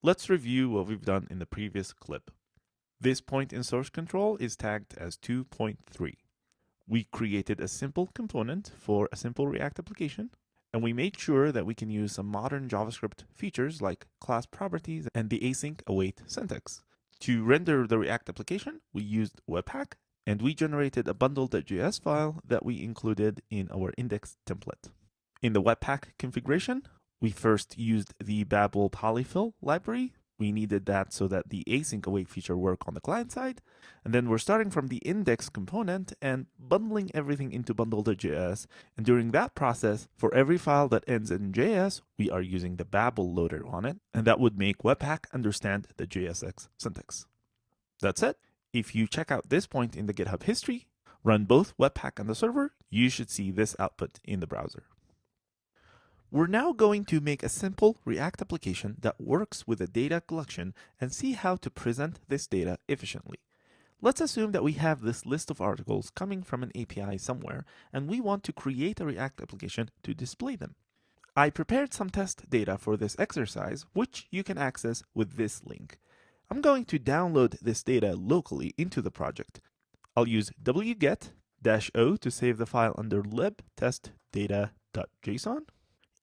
Let's review what we've done in the previous clip. This point in source control is tagged as 2.3. We created a simple component for a simple React application, and we made sure that we can use some modern JavaScript features like class properties and the async await syntax. To render the React application, we used Webpack, and we generated a bundle.js file that we included in our index template. In the Webpack configuration, we first used the Babel polyfill library. We needed that so that the async await feature work on the client side. And then we're starting from the index component and bundling everything into bundle.js. And during that process, for every file that ends in JS, we are using the Babel loader on it. And that would make Webpack understand the JSX syntax. That's it. If you check out this point in the GitHub history, run both Webpack and the server, you should see this output in the browser. We're now going to make a simple React application that works with a data collection and see how to present this data efficiently. Let's assume that we have this list of articles coming from an API somewhere, and we want to create a React application to display them. I prepared some test data for this exercise, which you can access with this link. I'm going to download this data locally into the project. I'll use wget-o to save the file under libtestdata.json.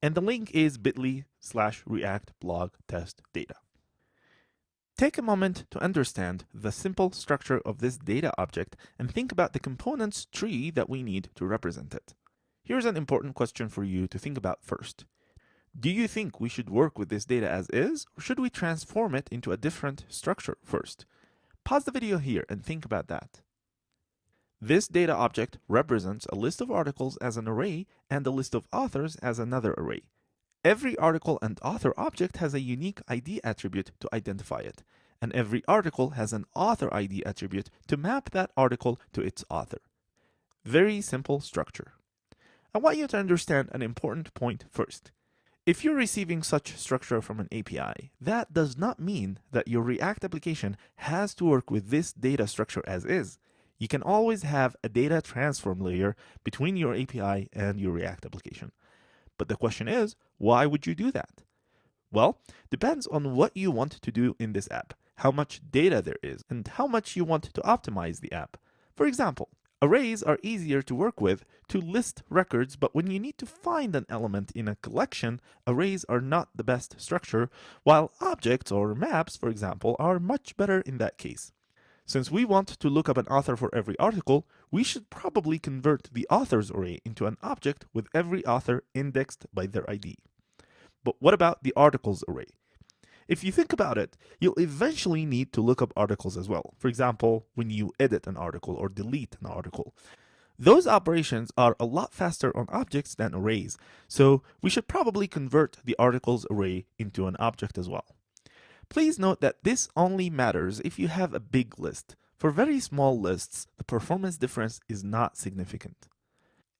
And the link is bit.ly/react blog test data. Take a moment to understand the simple structure of this data object and think about the components tree that we need to represent it. Here's an important question for you to think about first. Do you think we should work with this data as is, or should we transform it into a different structure first? Pause the video here and think about that. This data object represents a list of articles as an array and a list of authors as another array. Every article and author object has a unique ID attribute to identify it, and every article has an author ID attribute to map that article to its author. Very simple structure. I want you to understand an important point first. If you're receiving such structure from an API, that does not mean that your React application has to work with this data structure as is. You can always have a data transform layer between your API and your React application. But the question is, why would you do that? Well, depends on what you want to do in this app, how much data there is, and how much you want to optimize the app. For example, arrays are easier to work with to list records, but when you need to find an element in a collection, arrays are not the best structure, while objects or maps, for example, are much better in that case. Since we want to look up an author for every article, we should probably convert the authors array into an object with every author indexed by their ID. But what about the articles array? If you think about it, you'll eventually need to look up articles as well. For example, when you edit an article or delete an article. Those operations are a lot faster on objects than arrays, so we should probably convert the articles array into an object as well. Please note that this only matters if you have a big list. For very small lists, the performance difference is not significant.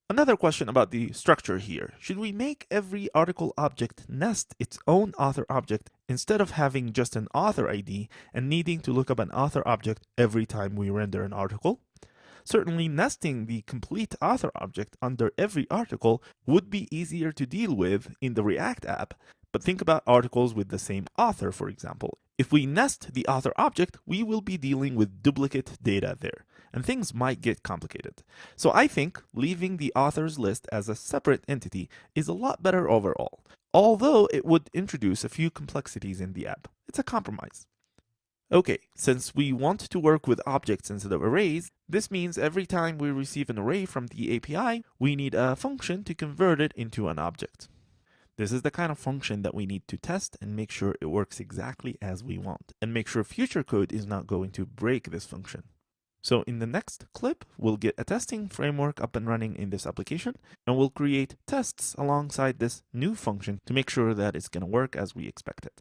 Another question about the structure here. Should we make every article object nest its own author object instead of having just an author ID and needing to look up an author object every time we render an article? Certainly, nesting the complete author object under every article would be easier to deal with in the React app, but think about articles with the same author, for example. If we nest the author object, we will be dealing with duplicate data there, and things might get complicated. So I think leaving the authors list as a separate entity is a lot better overall, although it would introduce a few complexities in the app. It's a compromise. Okay, since we want to work with objects instead of arrays, this means every time we receive an array from the API, we need a function to convert it into an object. This is the kind of function that we need to test and make sure it works exactly as we want, and make sure future code is not going to break this function. So in the next clip, we'll get a testing framework up and running in this application, and we'll create tests alongside this new function to make sure that it's going to work as we expect it.